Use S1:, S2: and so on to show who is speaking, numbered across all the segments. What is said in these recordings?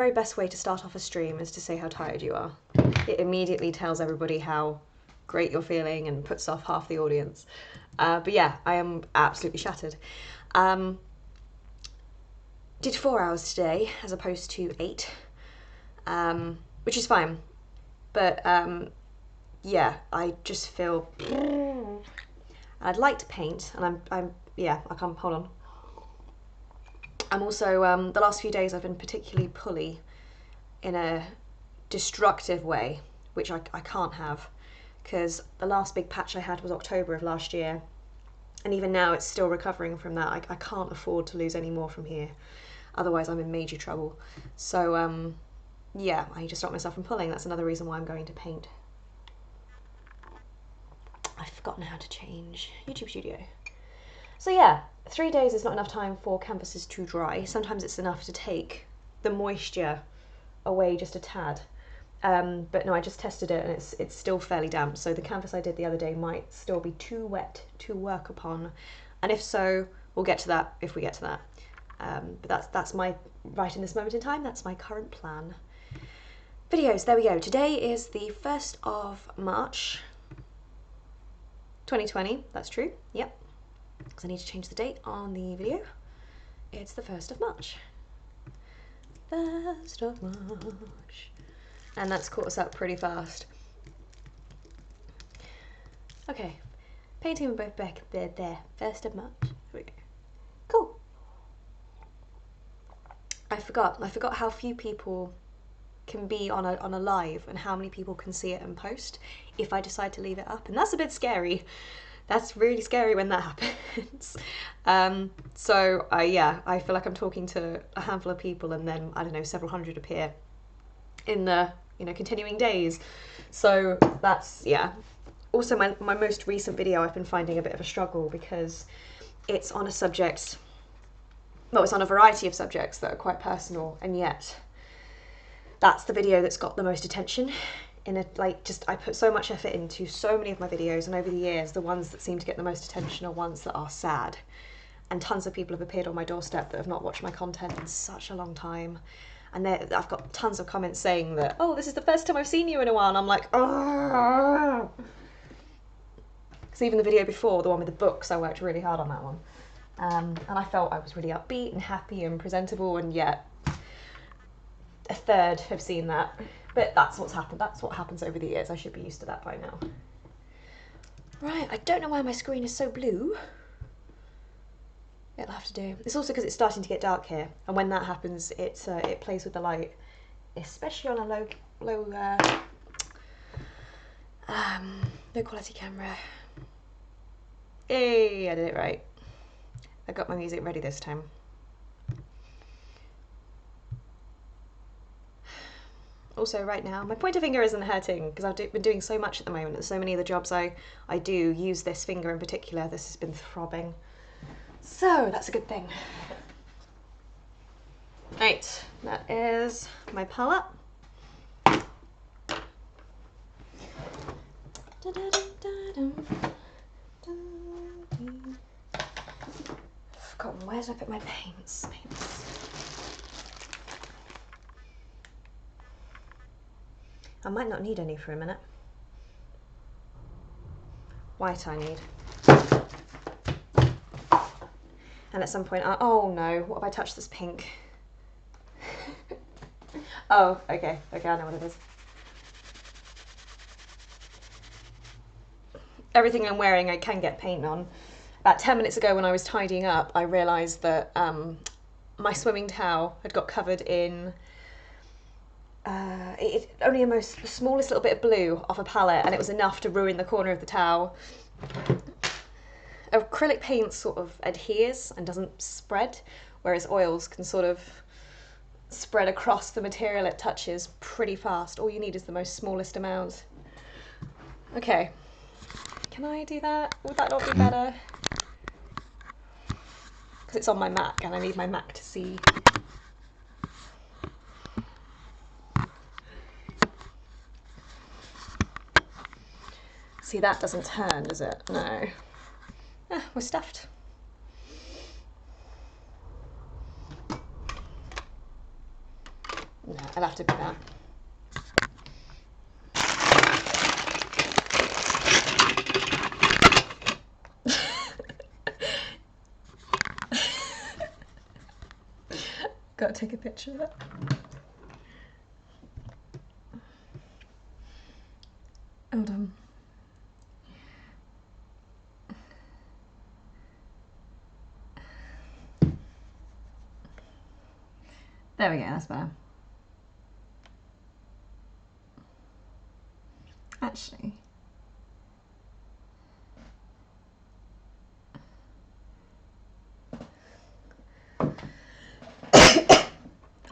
S1: very best way to start off a stream is to say how tired you are. It immediately tells everybody how great you're feeling and puts off half the audience. But yeah, I am absolutely shattered. Did 4 hours today as opposed to 8, which is fine. But yeah, I just feel. I'd like to paint, and yeah, I can't, hold on. I'm also, the last few days I've been particularly pulley in a destructive way, which I can't have, because the last big patch I had was October of last year, and even now it's still recovering from that. I can't afford to lose any more from here, otherwise I'm in major trouble. So yeah, I need to stop myself from pulling. That's another reason why I'm going to paint. I've forgotten how to change YouTube Studio. So yeah, 3 days is not enough time for canvases to dry. Sometimes it's enough to take the moisture away just a tad. But no, I just tested it and it's still fairly damp. So the canvas I did the other day might still be too wet to work upon. And if so, we'll get to that if we get to that. But that's my, right in this moment in time, that's my current plan. Videos, there we go. Today is the 1st of March, 2020. That's true, yep. Because I need to change the date on the video. It's the 1st of March. 1st of March. And that's caught us up pretty fast. Okay, painting with both Beckie, there, 1st of March. Here we go. Cool. I forgot how few people can be on a live and how many people can see it and post if I decide to leave it up, and that's a bit scary. That's really scary when that happens. So yeah, I feel like I'm talking to a handful of people and then, I don't know, several hundred appear in the, you know, continuing days. So that's, yeah. Also my most recent video I've been finding a bit of a struggle because it's on a subject, well, it's on a variety of subjects that are quite personal, and yet that's the video that's got the most attention. I put so much effort into so many of my videos, and over the years the ones that seem to get the most attention are ones that are sad, and tons of people have appeared on my doorstep that have not watched my content in such a long time, and I've got tons of comments saying that, oh, this is the first time I've seen you in a while, and I'm like, oh. Because even the video before, the one with the books, I worked really hard on that one, and I felt I was really upbeat and happy and presentable, and yet a third have seen that. But that's what's happened. That's what happens over the years. I should be used to that by now. Right, I don't know why my screen is so blue. It'll have to do. It's also because it's starting to get dark here, and when that happens, it plays with the light, especially on a low quality camera. Hey, I did it right. I got my music ready this time. Also right now, my pointer finger isn't hurting because I've been doing so much at the moment, and so many of the jobs I do use this finger in particular. This has been throbbing. So that's a good thing. Right, that is my palette. Forgotten, where did I put my paints? I might not need any for a minute. White I need. And at some point, oh no, what have I touched that's pink? Oh, okay, I know what it is. Everything I'm wearing I can get paint on. About 10 minutes ago when I was tidying up, I realised that my swimming towel had got covered in only the smallest little bit of blue off a palette, and it was enough to ruin the corner of the towel. Acrylic paint sort of adheres and doesn't spread, whereas oils can sort of spread across the material it touches pretty fast. All you need is the most smallest amount. Okay, can I do that? Would that not be better? Because it's on my Mac and I need my Mac to see. See, that doesn't turn, does it? No. Ah, we're stuffed. No. I'll have to do that. Gotta take a picture of it. Hold on. There we go, that's better. Actually,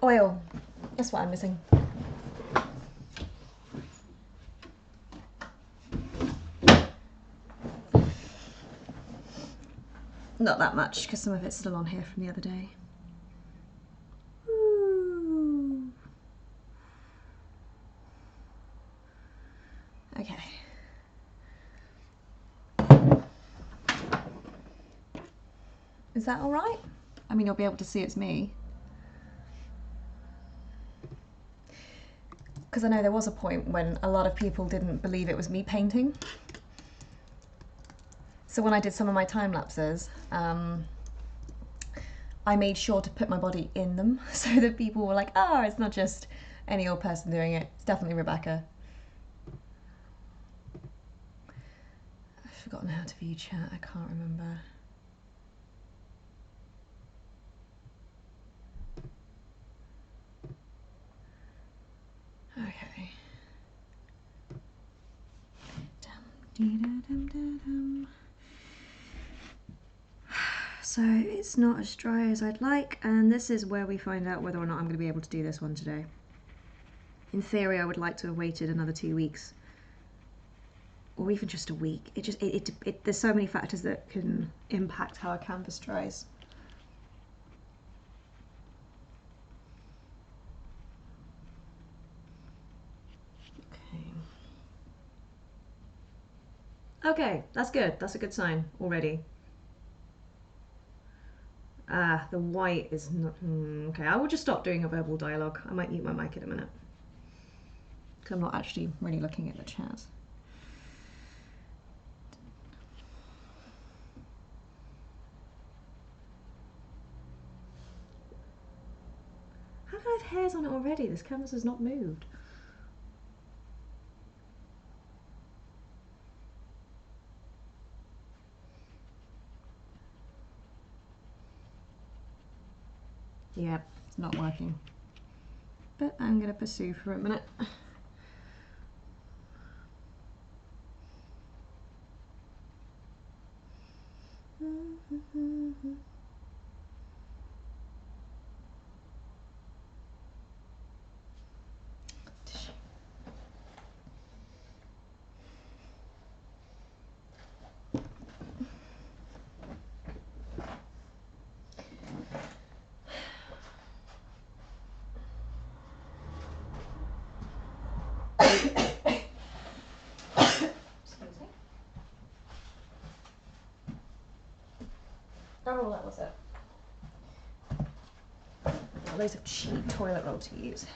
S1: oil. That's what I'm missing. Not that much, because some of it's still on here from the other day. Ooh. Okay. Is that all right? I mean, you'll be able to see it's me. Because I know there was a point when a lot of people didn't believe it was me painting. So when I did some of my time lapses, I made sure to put my body in them so that people were like, oh, it's not just any old person doing it. It's definitely Rebecca. I've forgotten how to view chat. I can't remember. Okay. So it's not as dry as I'd like, and this is where we find out whether or not I'm going to be able to do this one today. In theory, I would like to have waited another 2 weeks, or even just a week. There's so many factors that can impact how a canvas dries. Okay, that's good. That's a good sign already. Ah, the white is not... okay, I will just stop doing a verbal dialogue. I might mute my mic in a minute. Because I'm not actually really looking at the chat. How can I have hairs on it already? This canvas has not moved. Yep, it's not working. But I'm going to pursue for a minute. Oh, that was it. Loads of cheap toilet roll to use.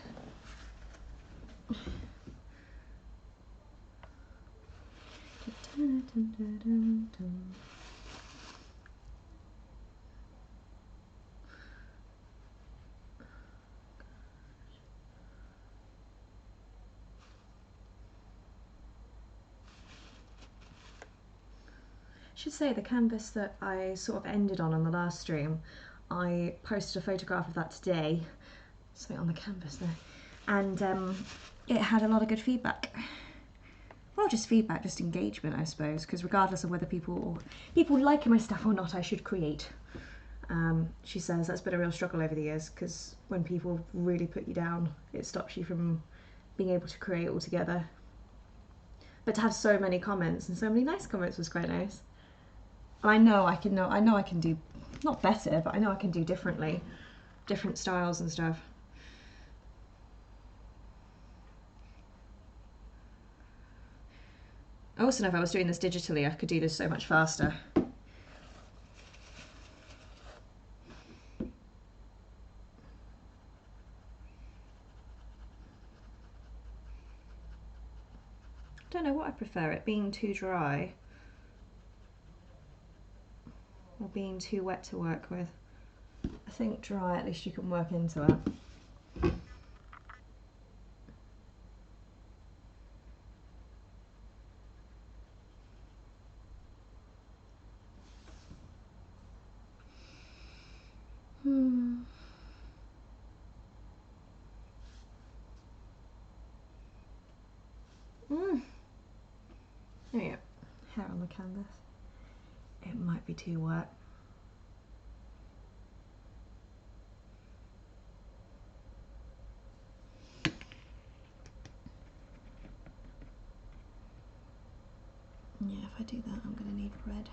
S1: Should say the canvas that I sort of ended on the last stream, I posted a photograph of that today, something on the canvas there, and it had a lot of good feedback. Well, just feedback, just engagement, I suppose, because regardless of whether people like my stuff or not, I should create. She says that's been a real struggle over the years, because when people really put you down, it stops you from being able to create altogether. But to have so many comments and so many nice comments was quite nice. I know I can do, not better, but I know I can do differently, different styles and stuff. I also know if I was doing this digitally, I could do this so much faster. Don't know what I prefer, it being too dry or being too wet to work with. I think dry, at least you can work into it. There you go. Hair on the canvas. It might be too wet. Yeah, if I do that, I'm going to need red.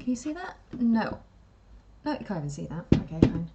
S1: Can you see that? No. No, you can't even see that. Okay, fine.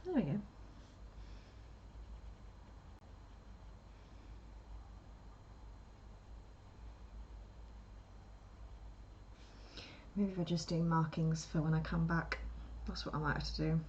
S1: There we go. Maybe if I just do markings for when I come back, that's what I might have to do.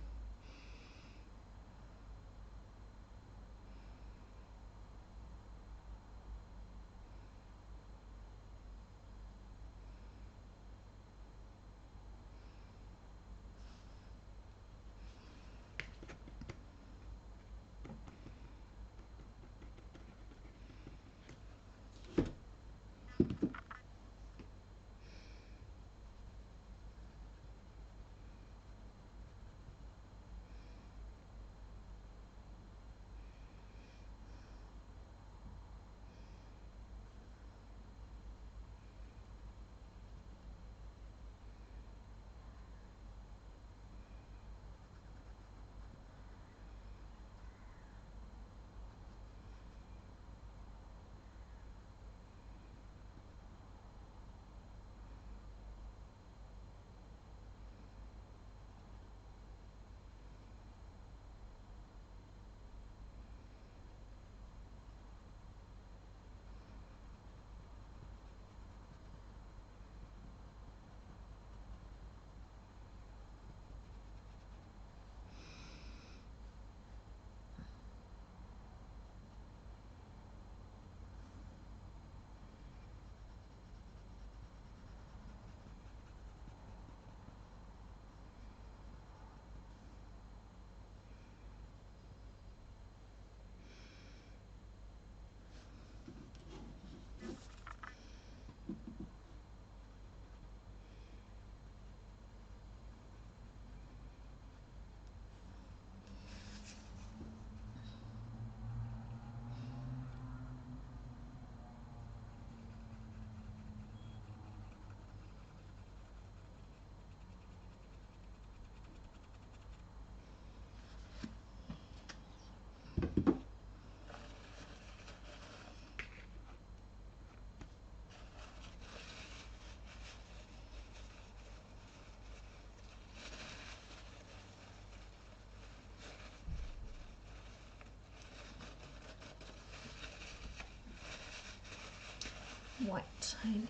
S1: white I need.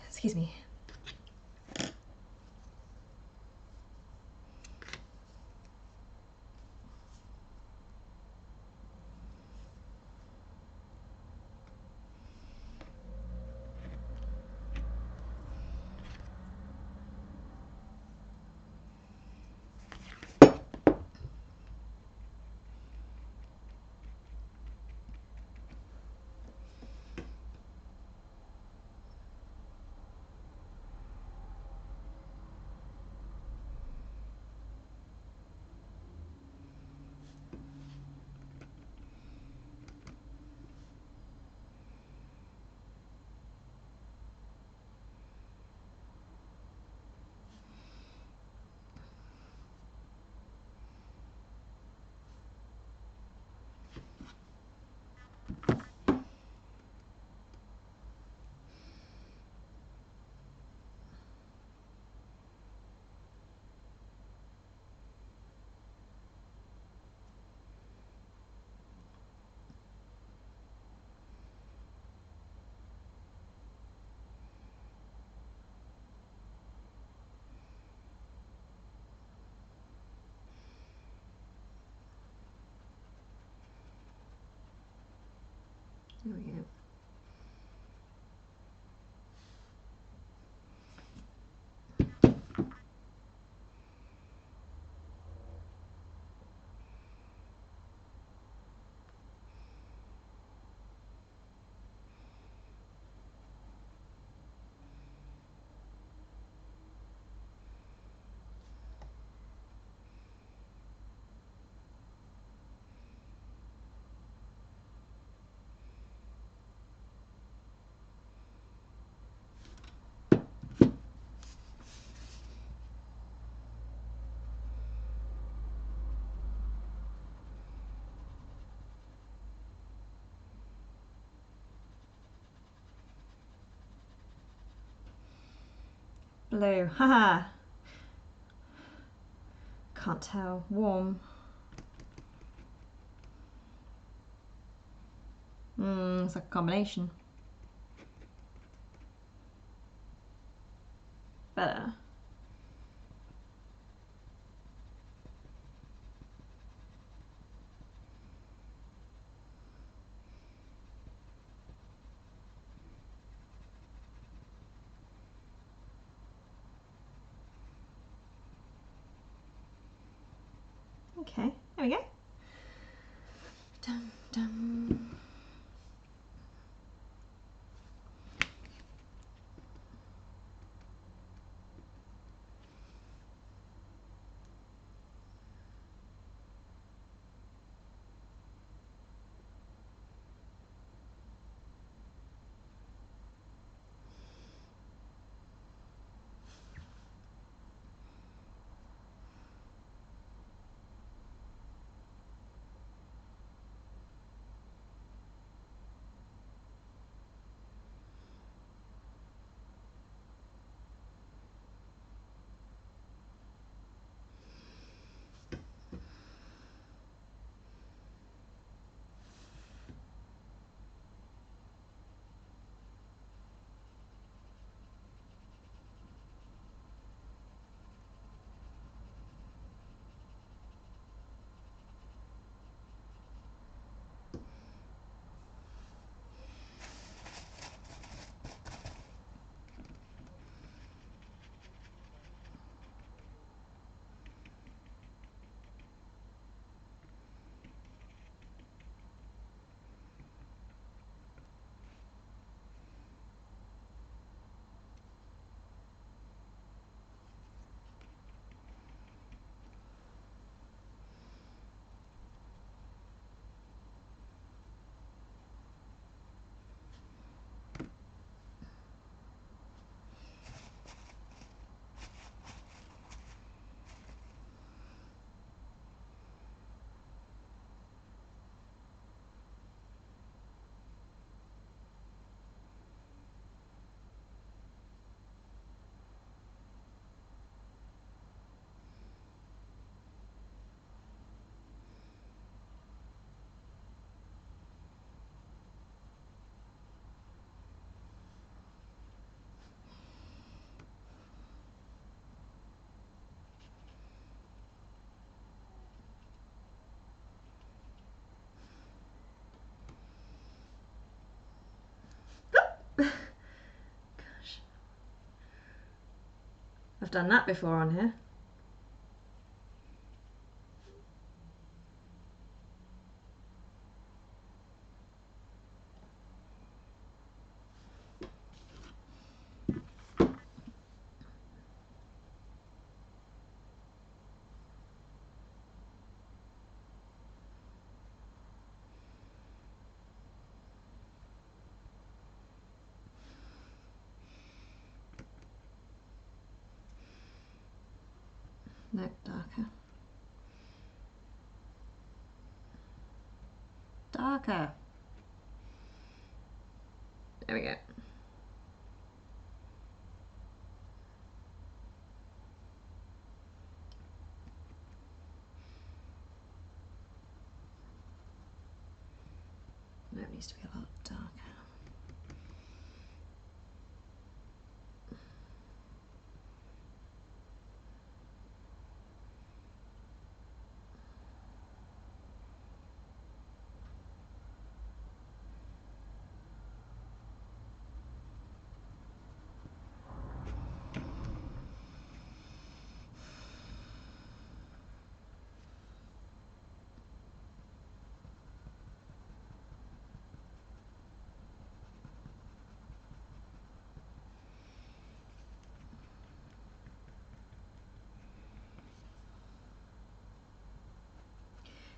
S1: Excuse me. There we go. Blue, haha. Can't tell. Warm. It's like a combination. Better. Okay, there we go. Dum, dum. I've done that before on here. No, darker. Darker. There we go. No, it needs to be a lot darker.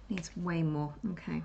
S1: Needs way more. Okay.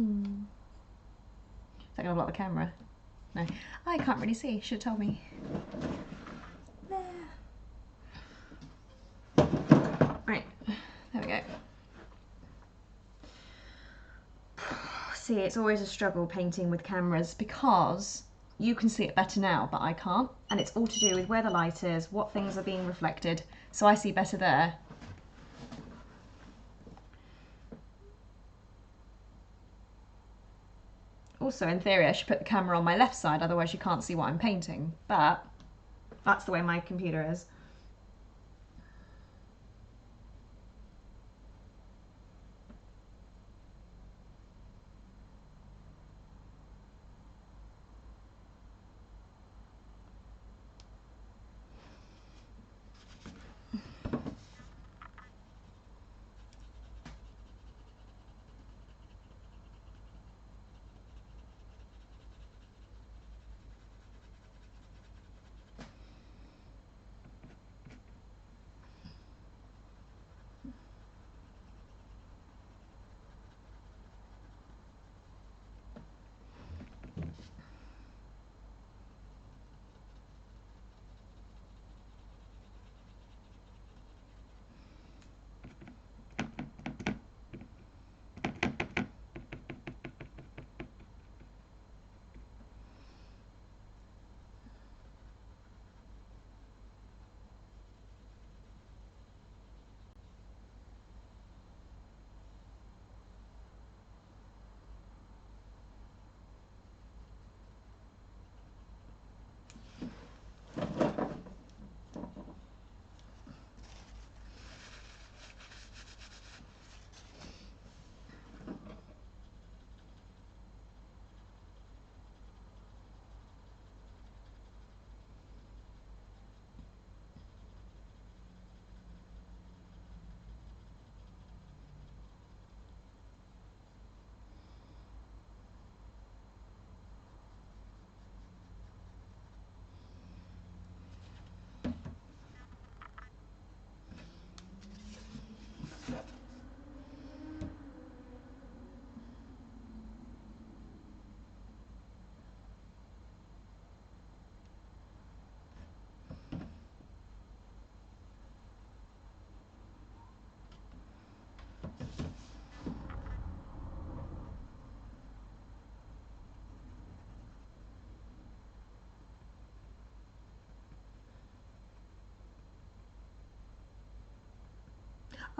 S1: Is that going to block the camera? No. I can't really see. Should have told me. There. Right. There we go. See, it's always a struggle painting with cameras because you can see it better now, but I can't. And it's all to do with where the light is, what things are being reflected. So I see better there. Also, in theory, I should put the camera on my left side, otherwise you can't see what I'm painting. But that's the way my computer is.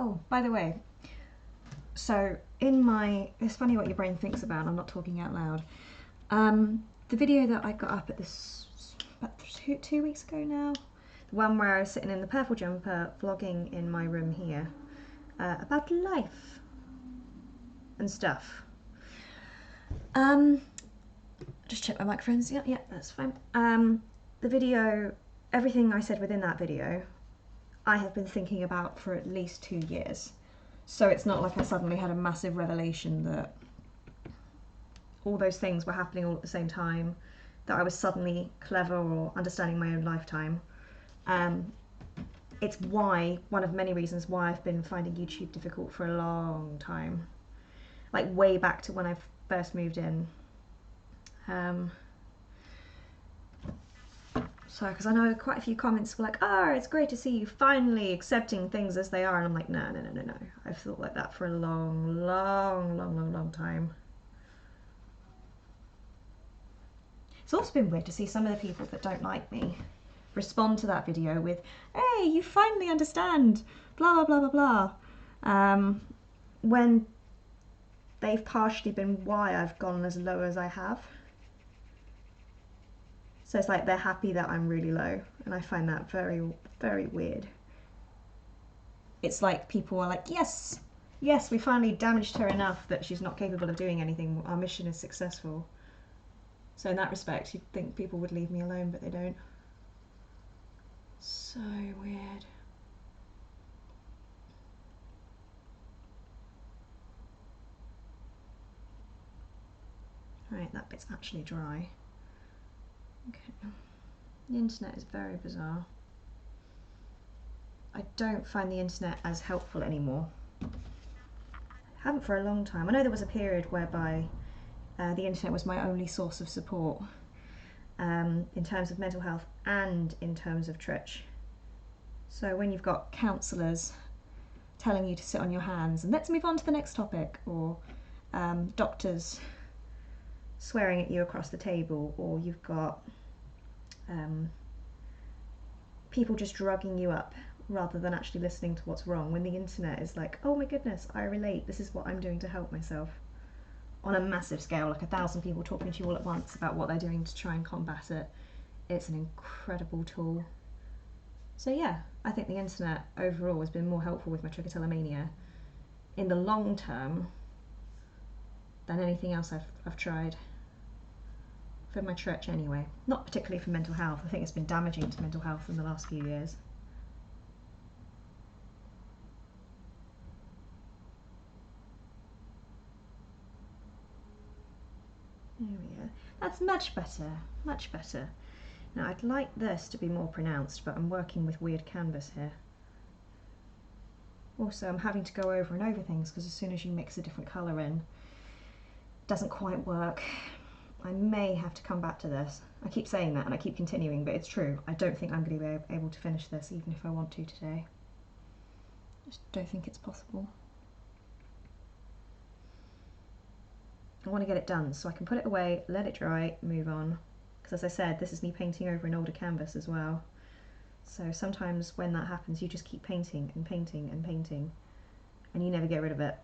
S1: Oh, by the way, so in my, it's funny what your brain thinks about, I'm not talking out loud. The video that I got up at this, about two weeks ago now, the one where I was sitting in the purple jumper vlogging in my room here, about life and stuff. Just check my microphones, yeah, that's fine. The video, everything I said within that video, I have been thinking about for at least 2 years. So it's not like I suddenly had a massive revelation that all those things were happening all at the same time, that I was suddenly clever or understanding my own lifetime. It's why, one of many reasons why I've been finding YouTube difficult for a long time. Like way back to when I first moved in. So, because I know quite a few comments were like, oh, it's great to see you finally accepting things as they are. And I'm like, no. I've thought like that for a long time. It's also been weird to see some of the people that don't like me respond to that video with, hey, you finally understand, blah, blah, blah, blah, blah. When they've partially been why I've gone as low as I have. So it's like they're happy that I'm really low, and I find that very, very weird. It's like people are like, yes, we finally damaged her enough that she's not capable of doing anything. Our mission is successful. So in that respect, you'd think people would leave me alone, but they don't. So weird. Right, that bit's actually dry. Okay. The internet is very bizarre. I don't find the internet as helpful anymore. I haven't for a long time. I know there was a period whereby the internet was my only source of support in terms of mental health and in terms of church. So when you've got counsellors telling you to sit on your hands and let's move on to the next topic, or doctors swearing at you across the table, or you've got people just drugging you up rather than actually listening to what's wrong, when the internet is like, oh my goodness, I relate, this is what I'm doing to help myself, on a massive scale, like 1,000 people talking to you all at once about what they're doing to try and combat it. It's an incredible tool. So yeah, I think the internet overall has been more helpful with my trichotillomania in the long term than anything else I've tried. For my church anyway. Not particularly for mental health. I think it's been damaging to mental health in the last few years. There we go. That's much better, much better. Now I'd like this to be more pronounced, but I'm working with weird canvas here. Also, I'm having to go over and over things because as soon as you mix a different colour in, it doesn't quite work. I may have to come back to this. I keep saying that and I keep continuing, but it's true. I don't think I'm going to be able to finish this even if I want to today. I just don't think it's possible. I want to get it done so I can put it away, let it dry, move on. Because as I said, this is me painting over an older canvas as well. So sometimes when that happens, you just keep painting and painting and painting, and you never get rid of it.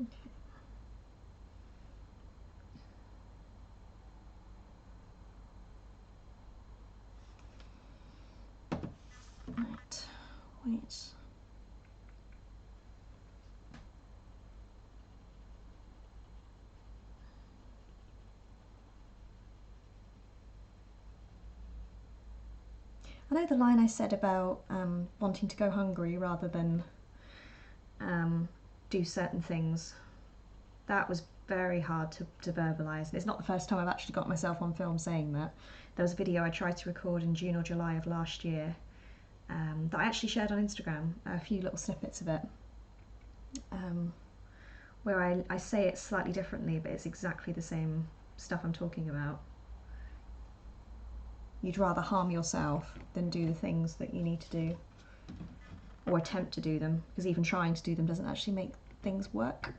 S1: Okay. Right, wait. I know the line I said about wanting to go hungry rather than do certain things, that was very hard to verbalise. It's not the first time I've actually got myself on film saying that. There was a video I tried to record in June or July of last year that I actually shared on Instagram, a few little snippets of it, where I say it slightly differently, but it's exactly the same stuff I'm talking about. You'd rather harm yourself than do the things that you need to do, or attempt to do them, because even trying to do them doesn't actually make things work.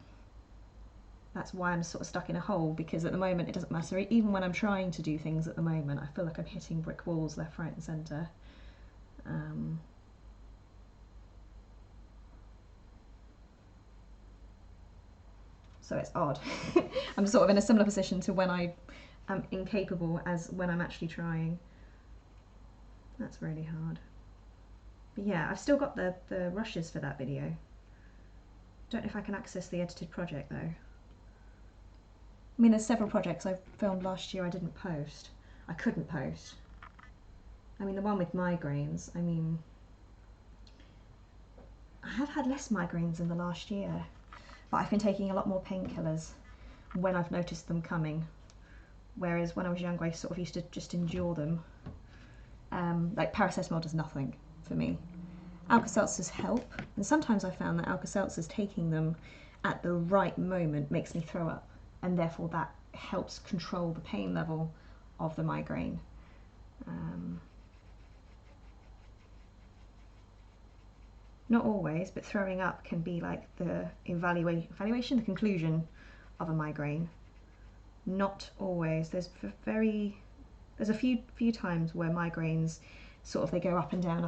S2: that's why I'm sort of stuck in a hole, because at the moment it doesn't matter. Even when I'm trying to do things at the moment, I feel like I'm hitting brick walls left, right and centre. So it's odd. I'm sort of in a similar position to when I am incapable as when I'm actually trying. That's really hard. But yeah, I've still got the rushes for that video. Don't know if I can access the edited project though. I mean, there's several projects I filmed last year I didn't post. I couldn't post. I mean, the one with migraines, I mean, I have had less migraines in the last year, but I've been taking a lot more painkillers when I've noticed them coming. Whereas when I was younger, I sort of used to just endure them. Like paracetamol does nothing for me. Alka-Seltzers help, and sometimes I found that Alka-Seltzers, taking them at the right moment, makes me throw up, and therefore that helps control the pain level of the migraine. Not always, but throwing up can be like the evaluation, the conclusion of a migraine. Not always. There's a few times where migraines sort of, they go up and down,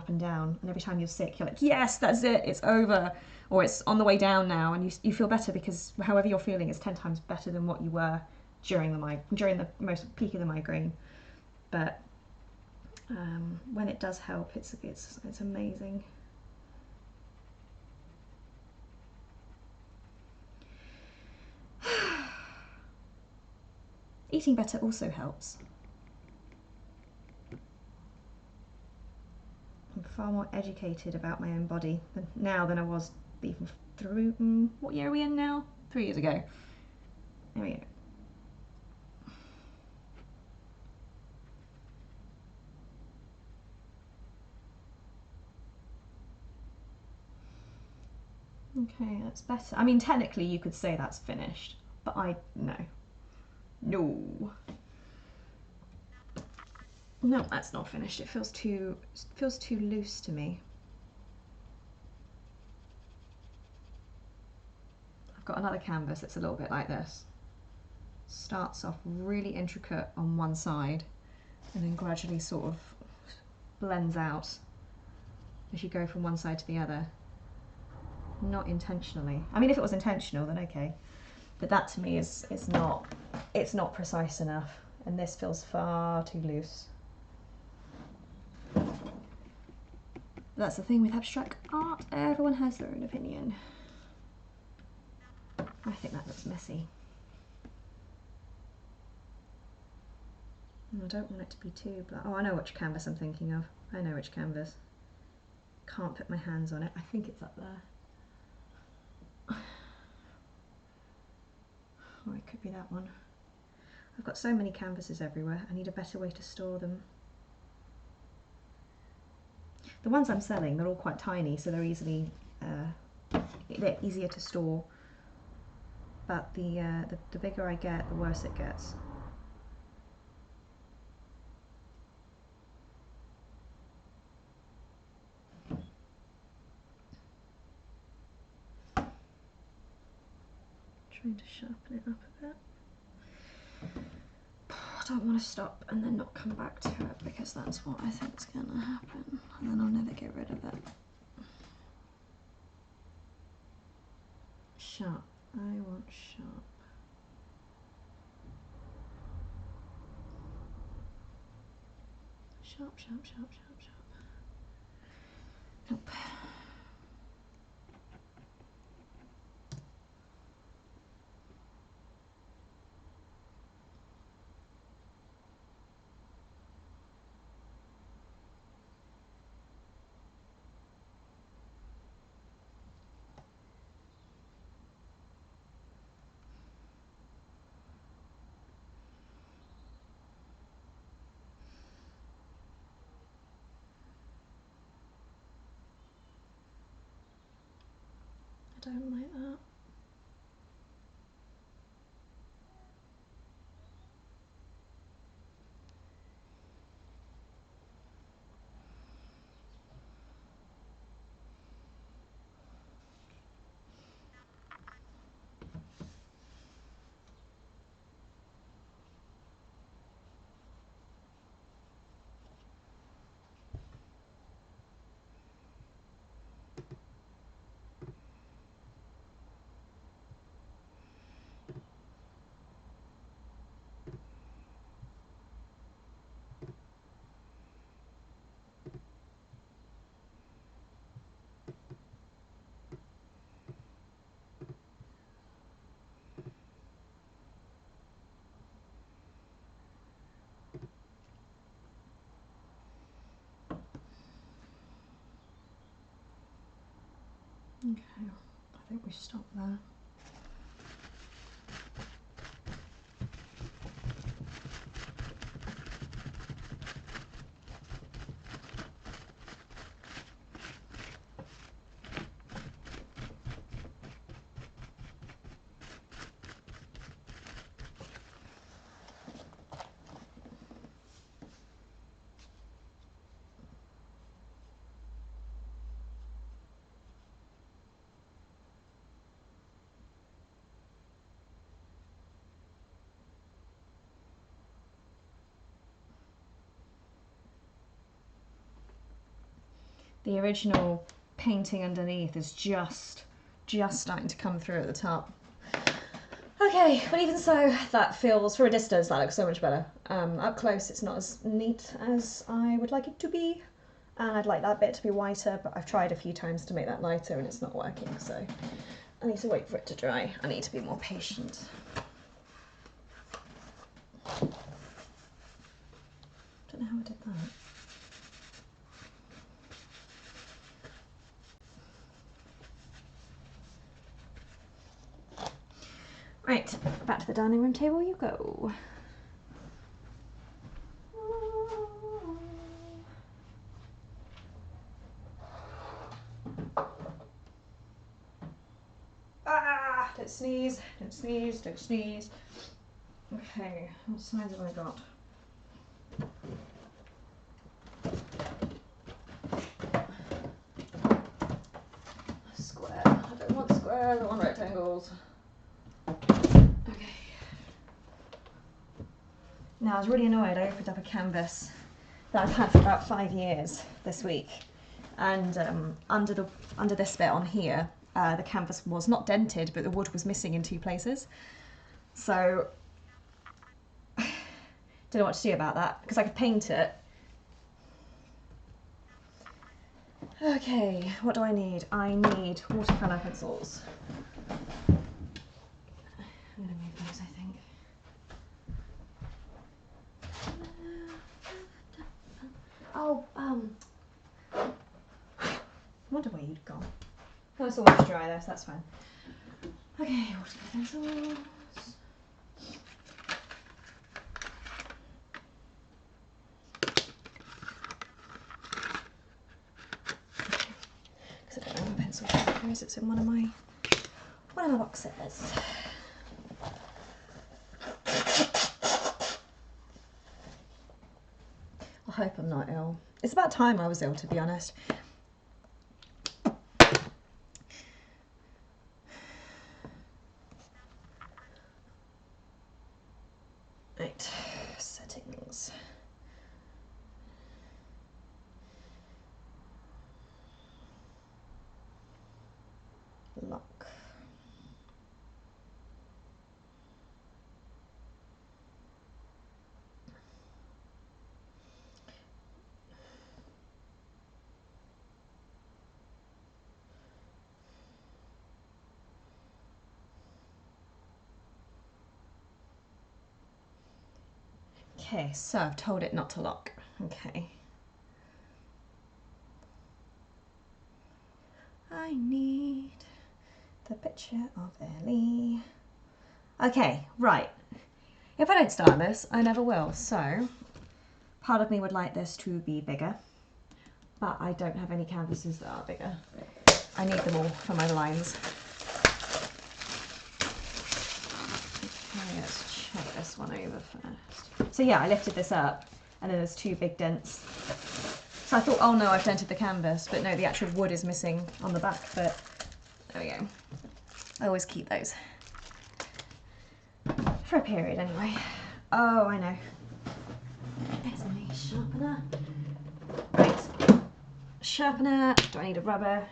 S2: and every time you're sick, you're like, yes, that's it, it's over, or it's on the way down now, and you feel better because however you're feeling is 10 times better than what you were during the most peak of the migraine. But when it does help, it's amazing. Eating better also helps. I'm far more educated about my own body now than I was even through, what year are we in now? 3 years ago. There we go. Okay, that's better. I mean, technically you could say that's finished, but no, that's not finished. It feels too loose to me. I've got another canvas that's a little bit like this. Starts off really intricate on one side and then gradually sort of blends out as you go from one side to the other. Not intentionally. I mean, if it was intentional, then okay. But that to me is not, it's not precise enough, and this feels far too loose. That's the thing with abstract art, everyone has their own opinion. I think that looks messy. I don't want it to be too black. Oh, I know which canvas I'm thinking of. I know which canvas. Can't put my hands on it. I think it's up there. Or it could be that one. I've got so many canvases everywhere. I need a better way to store them. The ones I'm selling, they're all quite tiny, so they're easier to store. But the bigger I get, the worse it gets. Trying to sharpen it up a bit. I don't want to stop and then not come back to it, because that's what I think is going to happen, and then I'll never get rid of it. Sharp. I want sharp. Sharp, sharp, sharp, sharp, sharp. Nope. I don't like that. Okay, I think we should stop there. The original painting underneath is just starting to come through at the top. Okay, but even so, that feels, for a distance, that looks so much better. Up close, it's not as neat as I would like it to be. And I'd like that bit to be whiter, but I've tried a few times to make that lighter and it's not working, so I need to wait for it to dry. I need to be more patient. Don't know how I did that. Right, back to the dining room table you go. Ah, don't sneeze, don't sneeze, don't sneeze. Okay, what size have I got? Square. I don't want squares, I want rectangles. Okay. Now I was really annoyed. I opened up a canvas that I've had for about 5 years this week, and under this bit on here, the canvas was not dented, but the wood was missing in 2 places. So don't know what to do about that because I could paint it. Okay, what do I need? I need watercolour pencils. I'm going to move those, I think. Oh, I wonder where you'd gone. Oh, it's almost dry though, so that's fine. Okay, watercolour pencils. Because I don't know my pencil sharpener is. It's in one of my boxes. I hope I'm not ill. It's about time I was ill, to be honest. Right, settings. Lock. Okay, so I've told it not to lock. Okay. I need the picture of Ellie. Okay, right. If I don't start this, I never will. So, part of me would like this to be bigger, but I don't have any canvases that are bigger. I need them all for my lines. Okay, let's check this one over first. So yeah, I lifted this up and then there's 2 big dents. So I thought, oh no, I've dented the canvas, but no, the actual wood is missing on the back, but there we go. I always keep those. For a period anyway. Oh, I know. There's a nice sharpener. Right, sharpener. Do I need a rubber?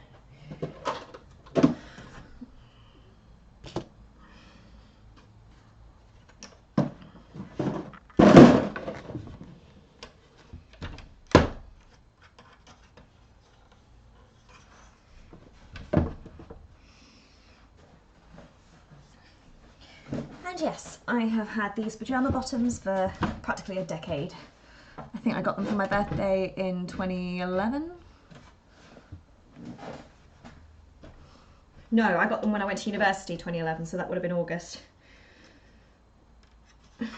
S2: And yes, I have had these pyjama bottoms for practically a decade. I think I got them for my birthday in 2011. No, I got them when I went to university 2011, so that would have been August. And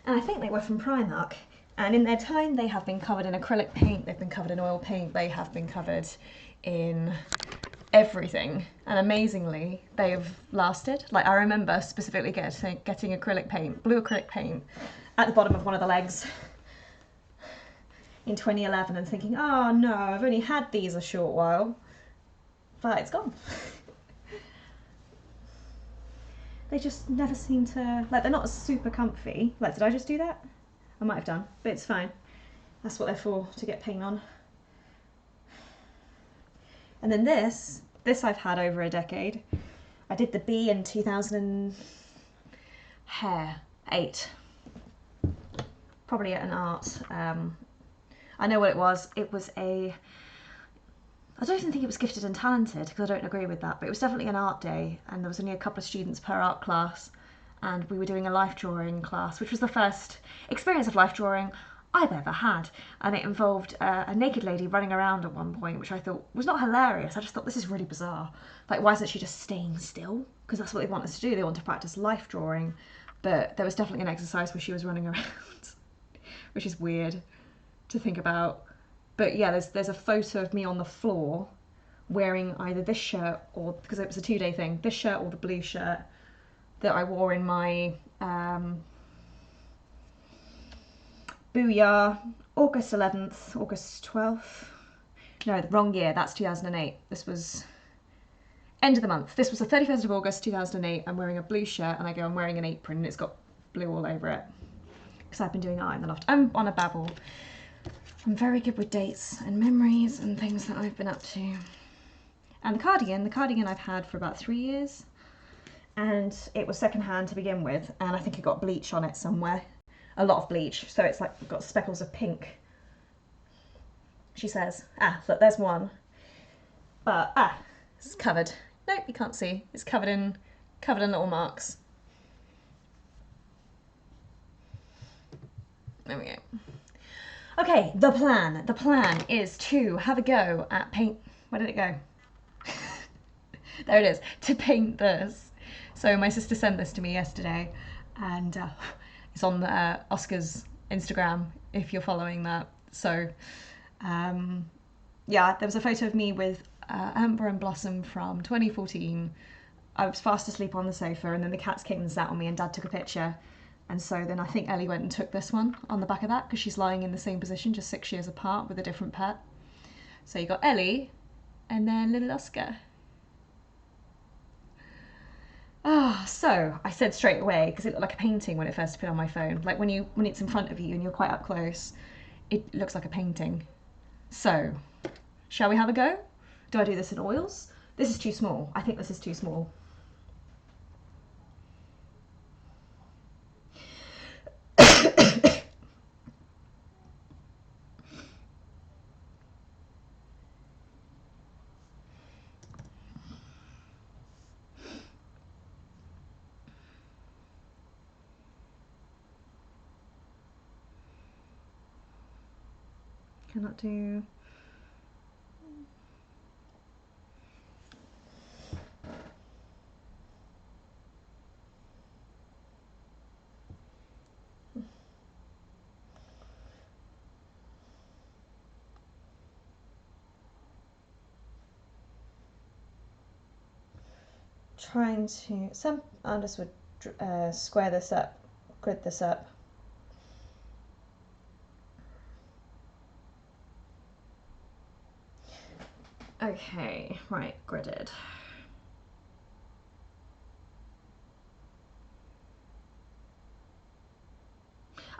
S2: I think they were from Primark. And in their time, they have been covered in acrylic paint, they've been covered in oil paint, they have been covered in everything. And amazingly, they've lasted. Like, I remember specifically getting acrylic paint, blue acrylic paint, at the bottom of one of the legs in 2011 and thinking, oh no, I've only had these a short while, but it's gone. They just never seem to, like, they're not super comfy. Like, did I just do that? I might have done, but it's fine. That's what they're for, to get paint on. And then this I've had over a decade. I did the B in 2008. Probably at an art. I know what it was. It was I don't even think it was gifted and talented, because I don't agree with that, but it was definitely an art day, and there was only a couple of students per art class, and we were doing a life drawing class, which was the first experience of life drawing I've ever had, and it involved a naked lady running around at one point, which I thought was not hilarious. I just thought, this is really bizarre. Like, why isn't she just staying still? Because that's what they want us to do. They want to practice life drawing, but there was definitely an exercise where she was running around, which is weird to think about. But yeah, there's a photo of me on the floor wearing either this shirt, or, because it was a 2-day thing, this shirt or the blue shirt that I wore in my Booyah, August 11th, August 12th. No, the wrong year, that's 2008. This was end of the month. This was the 31st of August 2008. I'm wearing a blue shirt, and I go, I'm wearing an apron, and it's got blue all over it. Because I've been doing art in the loft. I'm on a babble. I'm very good with dates and memories and things that I've been up to. And the cardigan I've had for about 3 years. And it was secondhand to begin with, and I think it got bleach on it somewhere. A lot of bleach, so it's like got speckles of pink. She says, look, there's one. But, it's covered. Nope, you can't see. It's covered in little marks. There we go. Okay, the plan. The plan is to have a go at paint. Where did it go? There it is. To paint this. So my sister sent this to me yesterday, and it's on Oscar's Instagram, if you're following that. So, yeah, there was a photo of me with Amber and Blossom from 2014. I was fast asleep on the sofa, and then the cats came and sat on me, and Dad took a picture. And so then I think Ellie went and took this one on the back of that, because she's lying in the same position, just 6 years apart, with a different pet. So you got Ellie, and then little Oscar. So I said straight away, because it looked like a painting when it first appeared on my phone. Like when it's in front of you and you're quite up close, it looks like a painting. So, shall we have a go? Do I do this in oils? This is too small. I think this is too small. Cannot do... Trying to... Some artists would square this up, grid this up. Okay, right, gridded.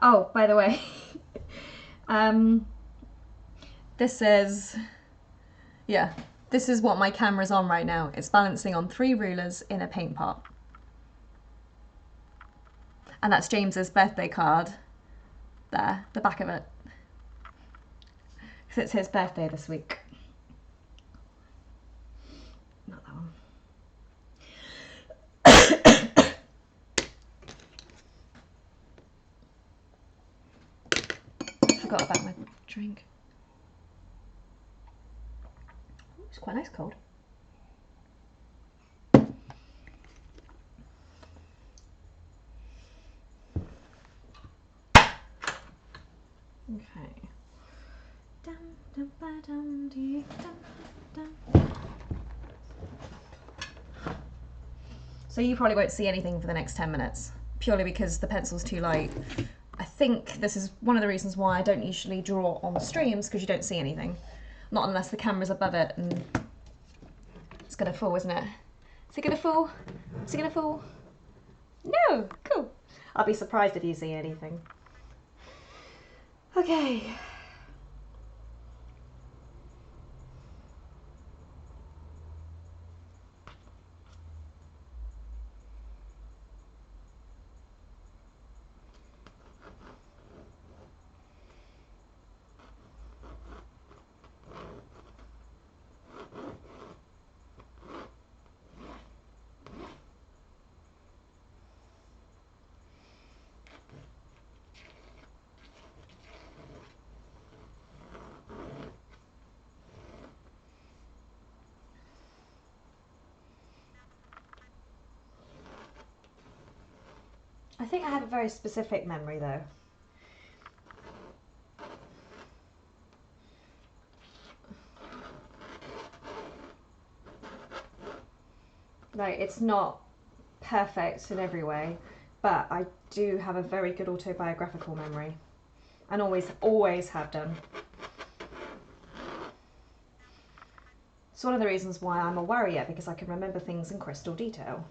S2: Oh, by the way, this is, yeah, this is what my camera's on right now. It's balancing on 3 rulers in a paint pot. And that's James's birthday card there, the back of it. Because it's his birthday this week. Not that one. Forgot about my drink. It's quite nice cold. Okay. Dum, dum, ba, dum, dee, dum, dum. So you probably won't see anything for the next 10 minutes, purely because the pencil's too light. I think this is one of the reasons why I don't usually draw on streams, because you don't see anything. Not unless the camera's above it and it's gonna fall, isn't it? Is it gonna fall? Is it gonna fall? No, cool. I'll be surprised if you see anything. Okay. I think I have a very specific memory though. Like, it's not perfect in every way, but I do have a very good autobiographical memory, and always have done. It's one of the reasons why I'm a worrier, because I can remember things in crystal detail.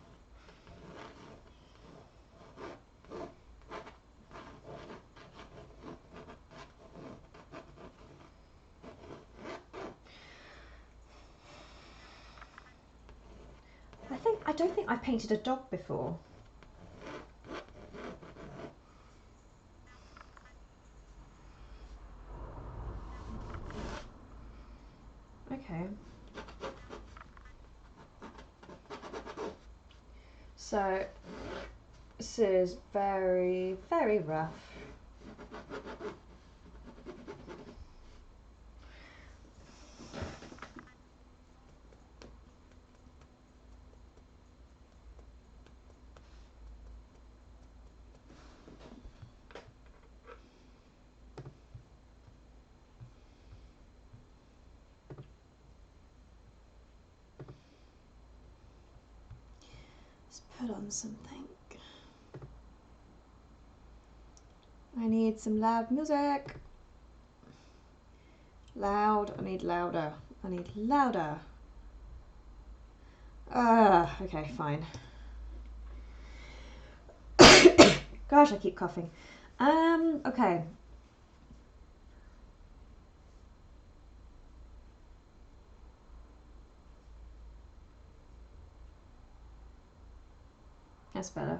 S2: I don't think I've painted a dog before. Okay. So this is very, very rough. Let's put on something. I need some loud music. Loud, I need louder. I need louder. Okay, fine. Gosh, I keep coughing. Okay. That's better.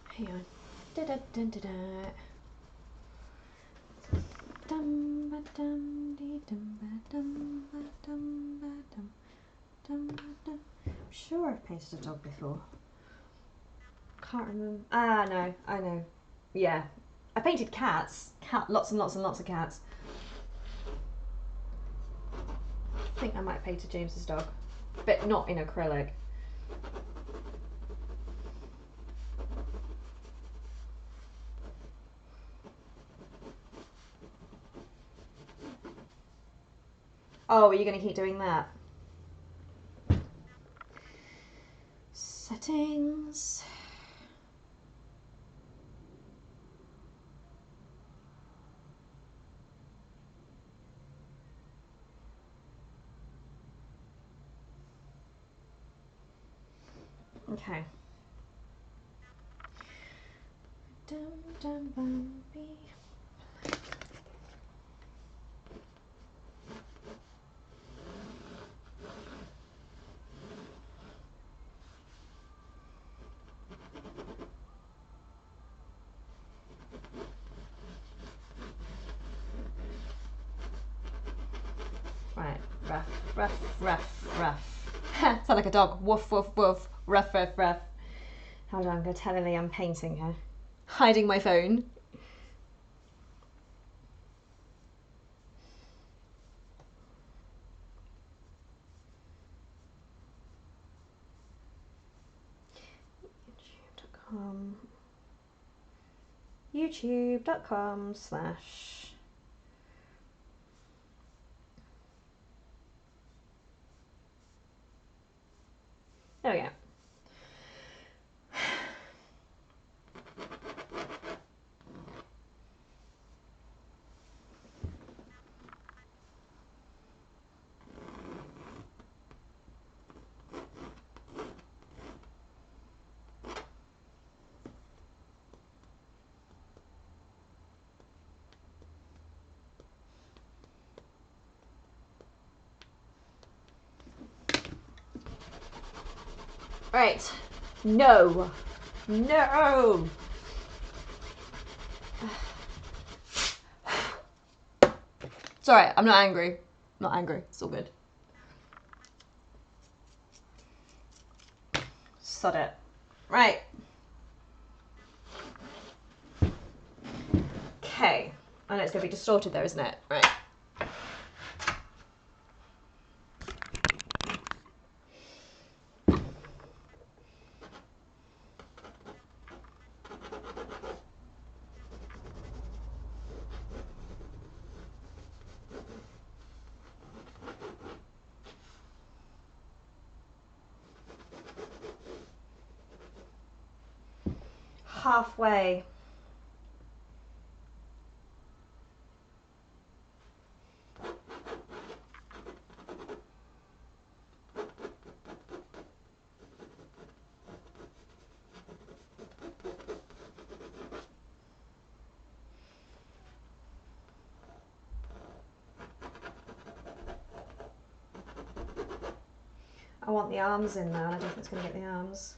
S2: Hang on. Da da da da da. Dum ba dum dee dum ba dum ba dum ba dum dum ba dum. I'm sure I've painted a dog before. Can't remember. Ah, no, I know. Yeah, I painted cats. Lots and lots and lots of cats. I think I might have painted James's dog, but not in acrylic. Oh, are you going to keep doing that? Settings. Okay. Dum dum bum bee. Right, rough. Sound like a dog. Woof, woof, woof. Rough. Hold on, I'm going to tell Ellie I'm painting her. Hiding my phone.
S1: youtube.com/ there we go. Right. No. No. It's alright, I'm not angry. I'm not angry, it's all good. Sod it. Right. Okay. I know it's going to be distorted though, isn't it? Right. Halfway. I want the arms in there, and I don't think it's going to get the arms.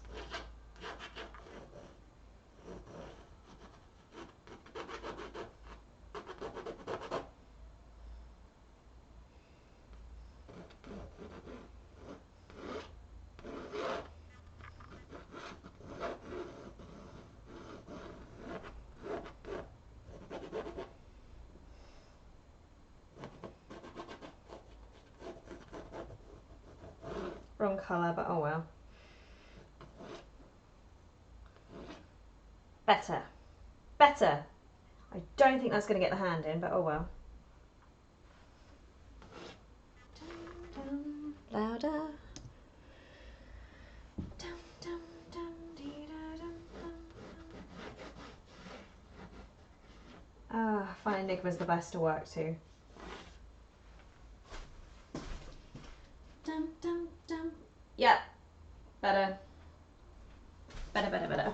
S1: Wrong colour, but oh well. Better. Better. I don't think that's going to get the hand in, but oh well. Louder. Ah, I find Enigma's the best to work to. Dum, dum, dum. Yeah. Better. Better, better, better.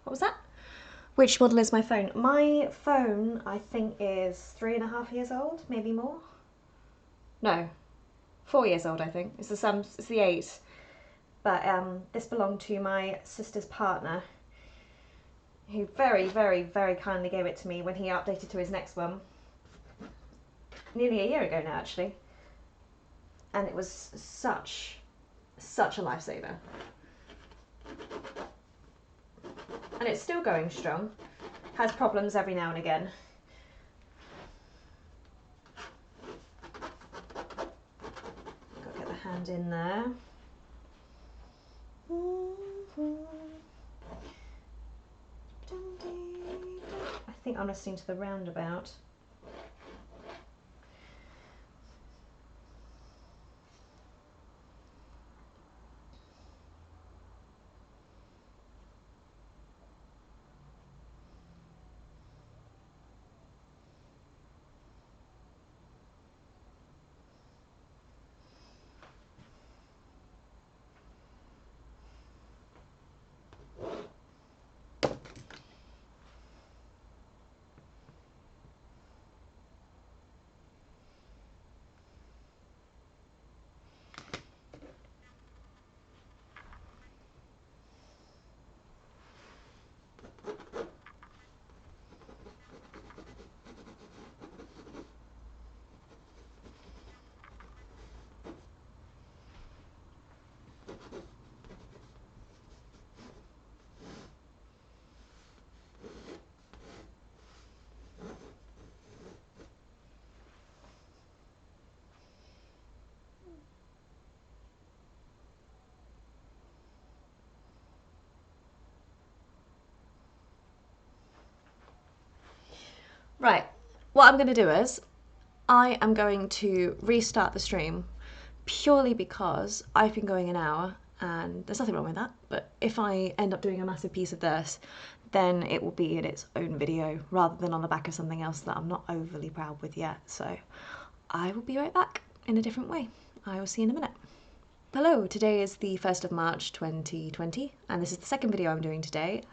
S1: What was that? Which model is my phone? My phone, I think, is 3.5 years old, maybe more. No, 4 years old, I think. It's the 8. But this belonged to my sister's partner, who very, very, very kindly gave it to me when he updated to his next one. Nearly a year ago now, actually. And it was such a lifesaver. And it's still going strong. Has problems every now and again. Got to get the hand in there. I think I'm listening to the roundabout. Right, what I'm going to do is I am going to restart the stream purely because I've been going an hour and there's nothing wrong with that. But if I end up doing a massive piece of this, then it will be in its own video rather than on the back of something else that I'm not overly proud with yet. So I will be right back in a different way. I will see you in a minute. Hello, today is the 1st of March 2020 and this is the second video I'm doing today.